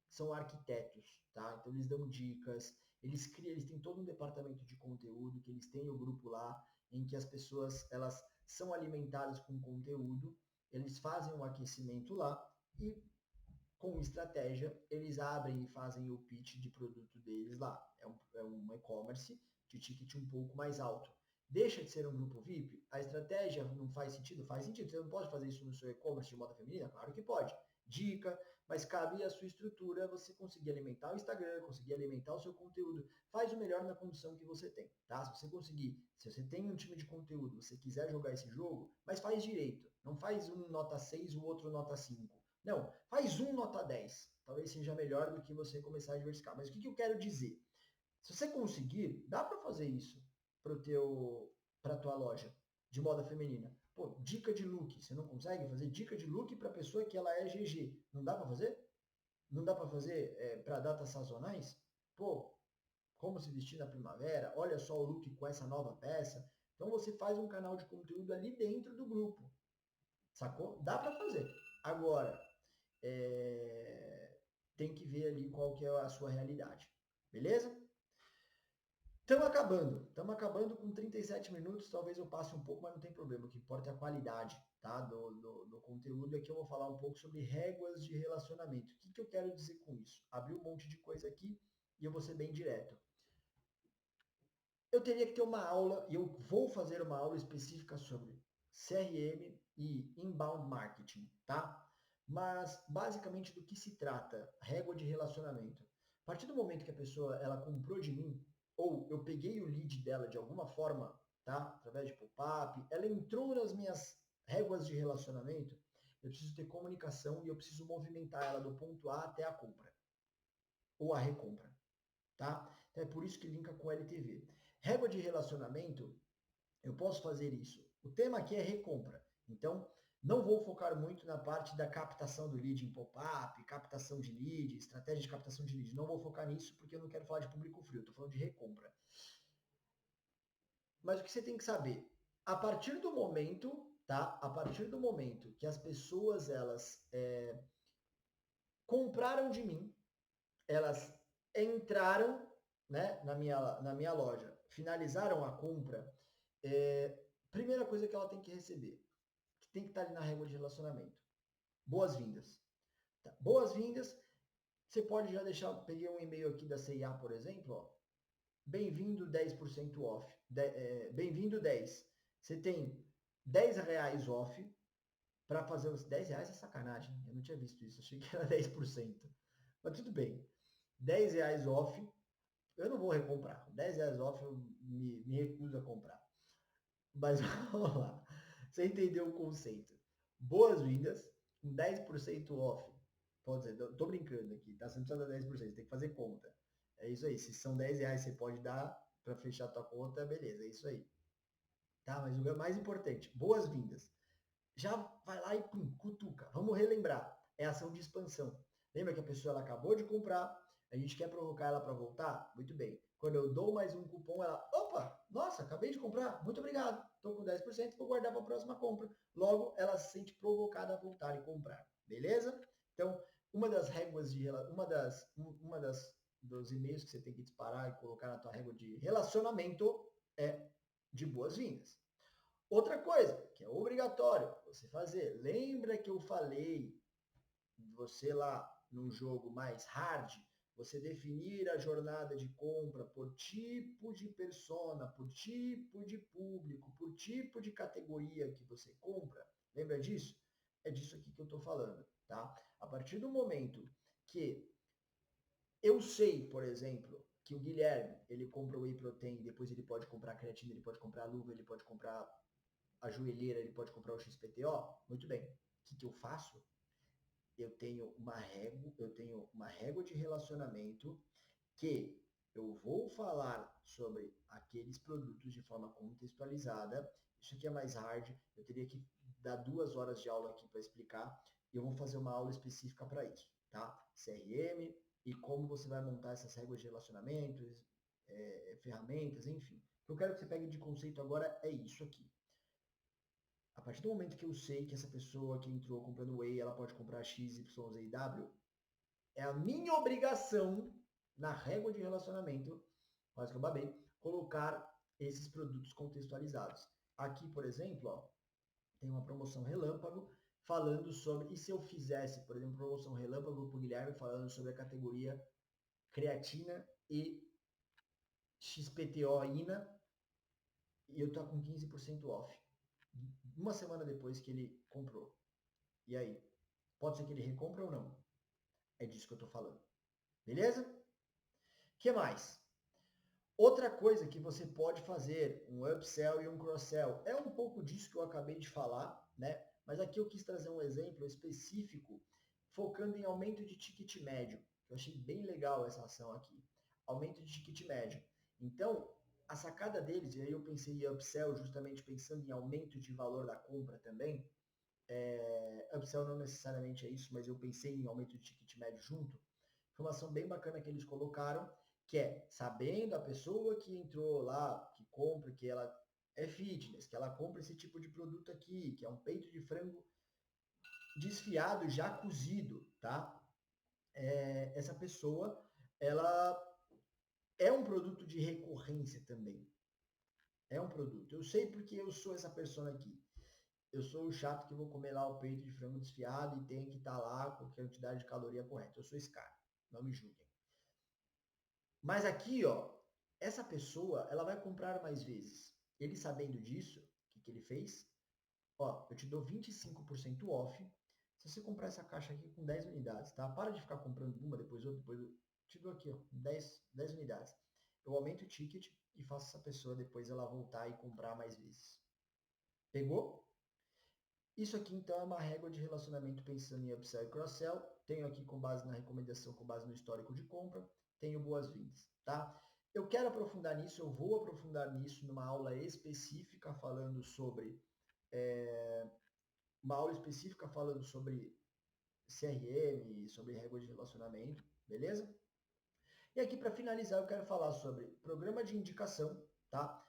são arquitetos, tá? Então eles dão dicas, eles têm todo um departamento de conteúdo, que eles têm o grupo lá, em que as pessoas elas são alimentadas com conteúdo, eles fazem um aquecimento lá e com estratégia eles abrem e fazem o pitch de produto deles lá. É um e-commerce de ticket um pouco mais alto. Deixa de ser um grupo VIP? A estratégia não faz sentido? Faz sentido. Você não pode fazer isso no seu e-commerce de moda feminina? Claro que pode. Dica, mas cabe à sua estrutura você conseguir alimentar o Instagram, conseguir alimentar o seu conteúdo. Faz o melhor na condição que você tem, tá? Se você conseguir, se você tem um time de conteúdo, você quiser jogar esse jogo, mas faz direito. Não faz um nota 6, o outro nota 5. Não, faz um nota 10. Talvez seja melhor do que você começar a diversificar. Mas o que eu quero dizer? Se você conseguir, dá para fazer isso para tua loja de moda feminina. Pô, dica de look. Você não consegue fazer dica de look para pessoa que ela é GG? Não dá para fazer? Não dá para fazer para datas sazonais? Pô, como se vestir na primavera? Olha só o look com essa nova peça. Então você faz um canal de conteúdo ali dentro do grupo. Sacou? Dá para fazer. Agora, tem que ver ali qual que é a sua realidade. Beleza? Estamos acabando com 37 minutos, talvez eu passe um pouco, mas não tem problema, o que importa é a qualidade, tá, do conteúdo. Aqui eu vou falar um pouco sobre réguas de relacionamento. O que eu quero dizer com isso? Abri um monte de coisa aqui e eu vou ser bem direto. Eu teria que ter uma aula, e eu vou fazer uma aula específica sobre CRM e inbound marketing, tá? Mas basicamente do que se trata? Régua de relacionamento. A partir do momento que a pessoa ela comprou de mim, ou eu peguei o lead dela de alguma forma, tá? Através de pop-up, ela entrou nas minhas réguas de relacionamento, eu preciso ter comunicação e eu preciso movimentar ela do ponto A até a compra, ou a recompra, tá? Então é por isso que linka com LTV. Régua de relacionamento, eu posso fazer isso. O tema aqui é recompra. Então, não vou focar muito na parte da captação do lead em pop-up, captação de lead, estratégia de captação de lead. Não vou focar nisso porque eu não quero falar de público frio, estou falando de recompra. Mas o que você tem que saber? A partir do momento, tá? A partir do momento que as pessoas elas compraram de mim, elas entraram, né, na minha loja, finalizaram a compra, primeira coisa que ela tem que receber, que tem que estar ali na régua de relacionamento, boas-vindas. Tá? Boas-vindas, você pode já deixar, peguei um e-mail aqui da CIA, por exemplo, ó, bem-vindo 10% off, bem-vindo 10. Você tem R$ 10 off para fazer os R$ 10 é sacanagem, eu não tinha visto isso, achei que era 10%. Mas tudo bem. R$ 10 off, eu não vou recomprar. R$ 10 off eu me recuso a comprar. Mas vamos lá. Você entendeu o conceito. Boas-vindas, com 10% off. Pode dizer, tô brincando aqui, tá? Você não precisa dar 10%, você tem que fazer conta. É isso aí. Se são R$ 10 você pode dar para fechar a tua conta, beleza, é isso aí. Tá? Mas o mais importante, boas-vindas. Já vai lá e pum, cutuca. Vamos relembrar. É ação de expansão. Lembra que a pessoa ela acabou de comprar, a gente quer provocar ela para voltar? Muito bem. Quando eu dou mais um cupom, ela, opa, nossa, acabei de comprar, muito obrigado. Estou com 10%, vou guardar para a próxima compra. Logo, ela se sente provocada a voltar e comprar. Beleza? Então, uma das réguas de dos e-mails que você tem que disparar e colocar na tua régua de relacionamento é de boas-vindas. Outra coisa que é obrigatório você fazer, lembra que eu falei você lá num jogo mais hard, você definir a jornada de compra por tipo de persona, por tipo de público, por tipo de categoria que você compra, lembra disso? É disso aqui que eu estou falando, tá? A partir do momento que eu sei, por exemplo, que o Guilherme, ele compra o whey protein, depois ele pode comprar a creatina, ele pode comprar a luva, ele pode comprar a joelheira, ele pode comprar o XPTO, muito bem. O que eu faço? Eu tenho uma régua de relacionamento que eu vou falar sobre aqueles produtos de forma contextualizada. Isso aqui é mais hard, eu teria que dar 2 horas de aula aqui para explicar, e eu vou fazer uma aula específica para isso, tá? CRM e como você vai montar essas regras de relacionamentos, ferramentas, enfim. O que eu quero que você pegue de conceito agora é isso aqui. A partir do momento que eu sei que essa pessoa que entrou comprando whey, ela pode comprar X, Y, Z e W, é a minha obrigação, na régua de relacionamento, quase que eu babei, colocar esses produtos contextualizados. Aqui, por exemplo, ó, tem uma promoção relâmpago falando sobre, e se eu fizesse, por exemplo, promoção relâmpago para o Guilherme falando sobre a categoria creatina e XPTO-INA, e eu tô com 15% off. Uma semana depois que ele comprou. E aí? Pode ser que ele recompre ou não? É disso que eu estou falando. Beleza? O que mais? Outra coisa que você pode fazer, um upsell e um cross-sell, é um pouco disso que eu acabei de falar, né? Mas aqui eu quis trazer um exemplo específico, focando em aumento de ticket médio. Eu achei bem legal essa ação aqui. Aumento de ticket médio. Então, a sacada deles, e aí eu pensei em upsell justamente pensando em aumento de valor da compra também. Upsell não necessariamente é isso, mas eu pensei em aumento de ticket médio junto. Informação bem bacana que eles colocaram, que é, sabendo a pessoa que entrou lá, que compra, que ela é fitness, que ela compra esse tipo de produto aqui, que é um peito de frango desfiado, já cozido, tá? Essa pessoa, ela é um produto de recorrência também. É um produto. Eu sei porque eu sou essa pessoa aqui. Eu sou o chato que vou comer lá o peito de frango desfiado e tem que estar lá com a quantidade de caloria correta. Eu sou esse cara. Não me julguem. Mas aqui, ó, essa pessoa, ela vai comprar mais vezes. Ele sabendo disso, o que ele fez? Ó, eu te dou 25% off se você comprar essa caixa aqui com 10 unidades, tá? Para de ficar comprando uma, depois outra, depois eu te dou aqui, ó, 10 unidades. Eu aumento o ticket e faço essa pessoa depois ela voltar e comprar mais vezes. Pegou? Isso aqui então é uma régua de relacionamento pensando em upsell e cross-sell. Tenho aqui com base na recomendação, com base no histórico de compra. Tenho boas-vindas, tá? Eu quero aprofundar nisso, eu vou aprofundar nisso numa aula específica falando sobre uma aula específica falando sobre CRM, sobre régua de relacionamento, beleza? E aqui para finalizar eu quero falar sobre programa de indicação, tá?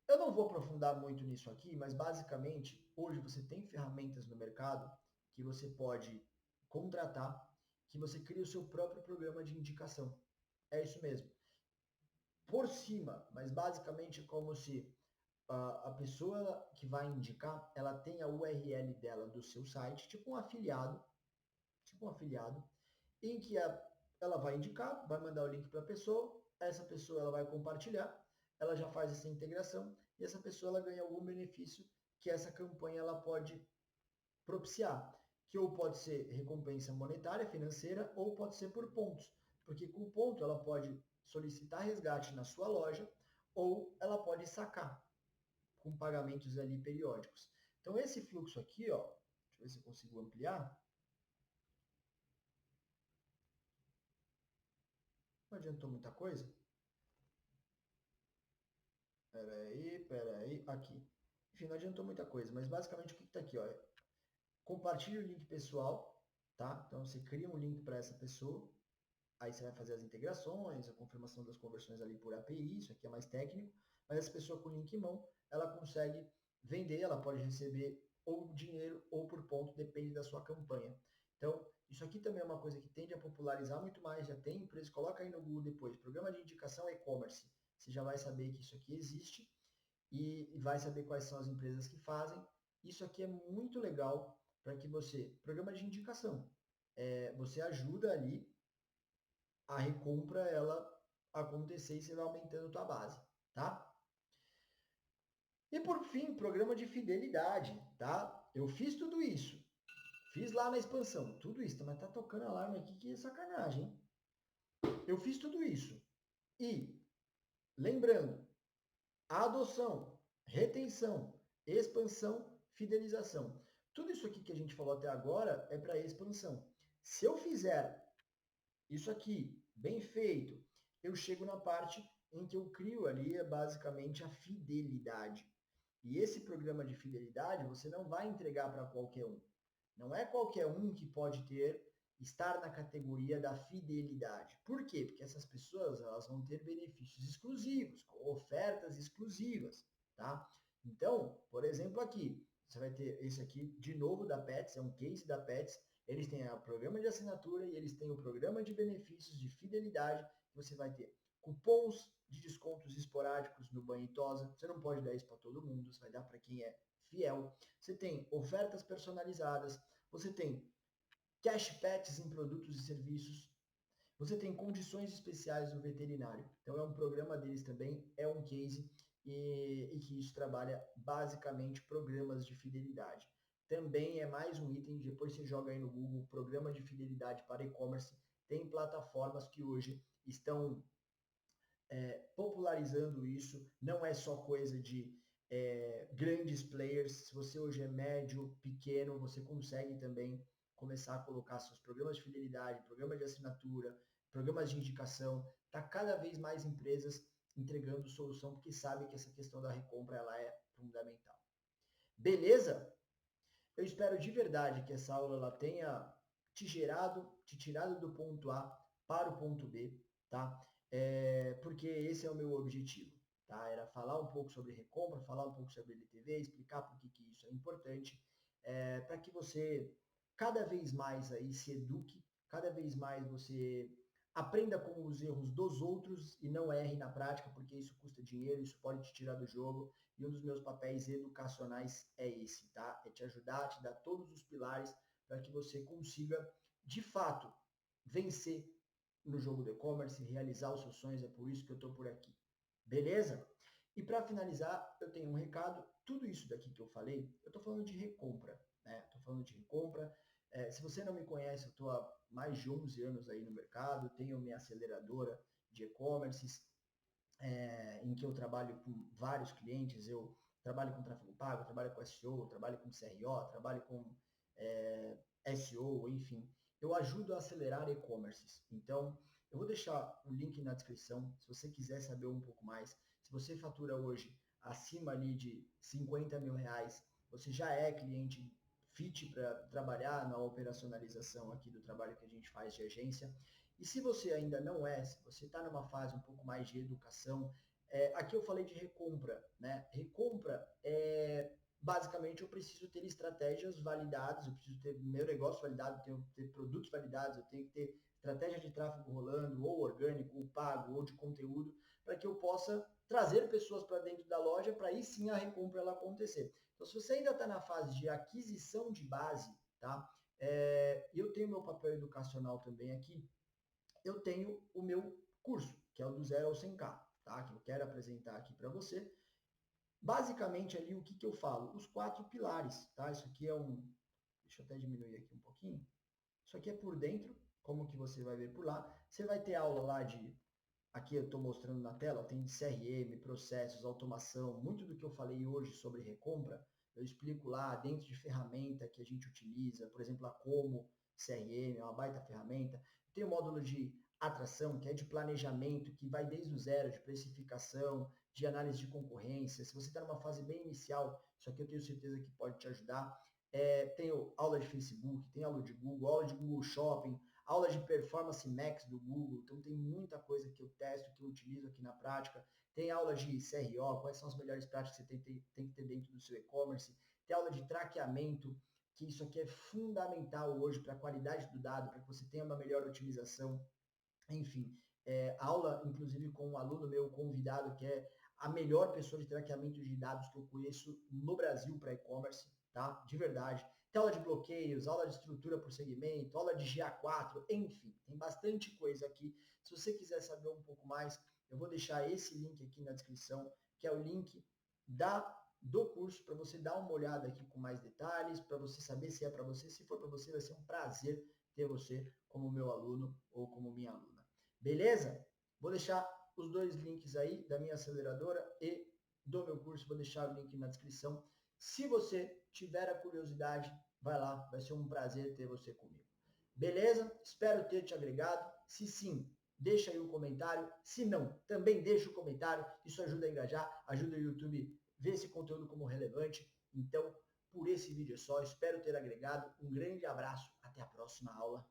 Eu não vou aprofundar muito nisso aqui, mas basicamente, hoje você tem ferramentas no mercado que você pode contratar, que você cria o seu próprio programa de indicação. É isso mesmo. Por cima, mas basicamente é como se a pessoa que vai indicar, ela tem a URL dela do seu site, tipo um afiliado, em que ela vai indicar, vai mandar o link para a pessoa, essa pessoa ela vai compartilhar, ela já faz essa integração e essa pessoa ela ganha algum benefício que essa campanha ela pode propiciar, que ou pode ser recompensa monetária, financeira, ou pode ser por pontos, porque com ponto ela pode solicitar resgate na sua loja ou ela pode sacar com pagamentos ali periódicos. Então esse fluxo aqui, ó, deixa eu ver se eu consigo ampliar. Não adiantou muita coisa. Peraí, aqui. Enfim, não adiantou muita coisa, mas basicamente o que está aqui, ó? Compartilhe o link pessoal, tá? Então você cria um link para essa pessoa, aí você vai fazer as integrações, a confirmação das conversões ali por API, isso aqui é mais técnico, mas essa pessoa com o link em mão, ela consegue vender, ela pode receber ou dinheiro ou por ponto, depende da sua campanha. Então, isso aqui também é uma coisa que tende a popularizar muito mais, já tem empresa, coloca aí no Google depois, programa de indicação e-commerce, você já vai saber que isso aqui existe e vai saber quais são as empresas que fazem. Isso aqui é muito legal para que você, programa de indicação, você ajuda ali a recompra ela acontecer e você vai aumentando a tua base, tá? E por fim, programa de fidelidade, tá? Eu fiz tudo isso. Fiz lá na expansão, tudo isso, mas tá tocando alarme aqui que é sacanagem, hein? Eu fiz tudo isso. E, lembrando, adoção, retenção, expansão, fidelização. Tudo isso aqui que a gente falou até agora é para expansão. Se eu fizer isso aqui bem feito, eu chego na parte em que eu crio ali basicamente a fidelidade. E esse programa de fidelidade você não vai entregar para qualquer um. Não é qualquer um que pode estar na categoria da fidelidade. Por quê? Porque essas pessoas elas vão ter benefícios exclusivos, com ofertas exclusivas, tá? Então, por exemplo, aqui, você vai ter esse aqui de novo da Pets, é um case da Pets. Eles têm o programa de assinatura e eles têm o programa de benefícios de fidelidade, que você vai ter cupons de descontos esporádicos no banho e tosa. Você não pode dar isso para todo mundo, você vai dar para quem é fiel. Você tem ofertas personalizadas, você tem cashbacks em produtos e serviços, você tem condições especiais no veterinário. Então é um programa deles também, é um case e que isso trabalha basicamente programas de fidelidade. Também é mais um item, depois você joga aí no Google, programa de fidelidade para e-commerce. Tem plataformas que hoje estão popularizando isso, não é só coisa de grandes players. Se você hoje é médio, pequeno, você consegue também começar a colocar seus programas de fidelidade, programas de assinatura, programas de indicação. Tá cada vez mais empresas entregando solução porque sabe que essa questão da recompra ela é fundamental. Beleza? Eu espero de verdade que essa aula ela tenha te tirado do ponto A para o ponto B, tá? Porque esse é o meu objetivo, tá? Era falar um pouco sobre recompra, falar um pouco sobre LTV, explicar por que isso é importante, para que você cada vez mais aí se eduque, cada vez mais você aprenda com os erros dos outros e não erre na prática, porque isso custa dinheiro, isso pode te tirar do jogo. E um dos meus papéis educacionais é esse, tá? É te ajudar, te dar todos os pilares para que você consiga, de fato, vencer no jogo do e-commerce, realizar os seus sonhos. É por isso que eu estou por aqui. Beleza? E para finalizar, eu tenho um recado. Tudo isso daqui que eu falei, eu estou falando de recompra, né? Estou falando de recompra. Se você não me conhece, eu estou há mais de 11 anos aí no mercado, tenho minha aceleradora de e-commerce, em que eu trabalho com vários clientes. Eu trabalho com tráfego pago, trabalho com SEO, trabalho com CRO, trabalho com SEO, enfim. Eu ajudo a acelerar e-commerces. Então, eu vou deixar o link na descrição, se você quiser saber um pouco mais. Se você fatura hoje acima ali de 50 mil reais, você já é cliente fit para trabalhar na operacionalização aqui do trabalho que a gente faz de agência. E se você ainda não é, se você está numa fase um pouco mais de educação, aqui eu falei de recompra, né? Recompra basicamente eu preciso ter estratégias validadas, eu preciso ter meu negócio validado, eu tenho que ter produtos validados, eu tenho que ter estratégia de tráfego rolando, ou orgânico, ou pago, ou de conteúdo, para que eu possa trazer pessoas para dentro da loja, para aí sim a recompra ela acontecer. Então, se você ainda está na fase de aquisição de base, tá? Eu tenho meu papel educacional também aqui, eu tenho o meu curso, que é o do 0 ao 100K, tá? Que eu quero apresentar aqui para você. Basicamente ali o que eu falo? Os 4 pilares, tá? Isso aqui é um... Deixa eu até diminuir aqui um pouquinho. Isso aqui é por dentro, como que você vai ver por lá. Você vai ter aula lá de... Aqui eu estou mostrando na tela, tem de CRM, processos, automação, muito do que eu falei hoje sobre recompra, eu explico lá dentro de ferramenta que a gente utiliza, por exemplo, a Como CRM, é uma baita ferramenta. Tem o módulo de atração, que é de planejamento, que vai desde o zero, de precificação, de análise de concorrência. Se você está numa fase bem inicial, isso aqui eu tenho certeza que pode te ajudar. Tenho aula de Facebook, tem aula de Google Shopping, aula de Performance Max do Google. Então tem muita coisa que eu testo, que eu utilizo aqui na prática. Tem aula de CRO, quais são as melhores práticas que você tem que ter dentro do seu e-commerce. Tem aula de traqueamento, que isso aqui é fundamental hoje para a qualidade do dado, para que você tenha uma melhor otimização. Enfim, aula, inclusive, com um aluno meu convidado, que é a melhor pessoa de traqueamento de dados que eu conheço no Brasil para e-commerce, tá? De verdade. tem aula de bloqueios, aula de estrutura por segmento, aula de GA4, enfim, tem bastante coisa aqui. Se você quiser saber um pouco mais, eu vou deixar esse link aqui na descrição, que é o link do curso, para você dar uma olhada aqui com mais detalhes, para você saber se é para você. Se for para você, vai ser um prazer ter você como meu aluno ou como minha aluna. Beleza? Vou deixar os dois links aí da minha aceleradora e do meu curso, vou deixar o link na descrição. Se você tiver a curiosidade, vai lá, vai ser um prazer ter você comigo. Beleza? Espero ter te agregado. Se sim, deixa aí um comentário. Se não, também deixa o comentário. Isso ajuda a engajar, ajuda o YouTube a ver esse conteúdo como relevante. Então, por esse vídeo é só. Espero ter agregado. Um grande abraço. Até a próxima aula.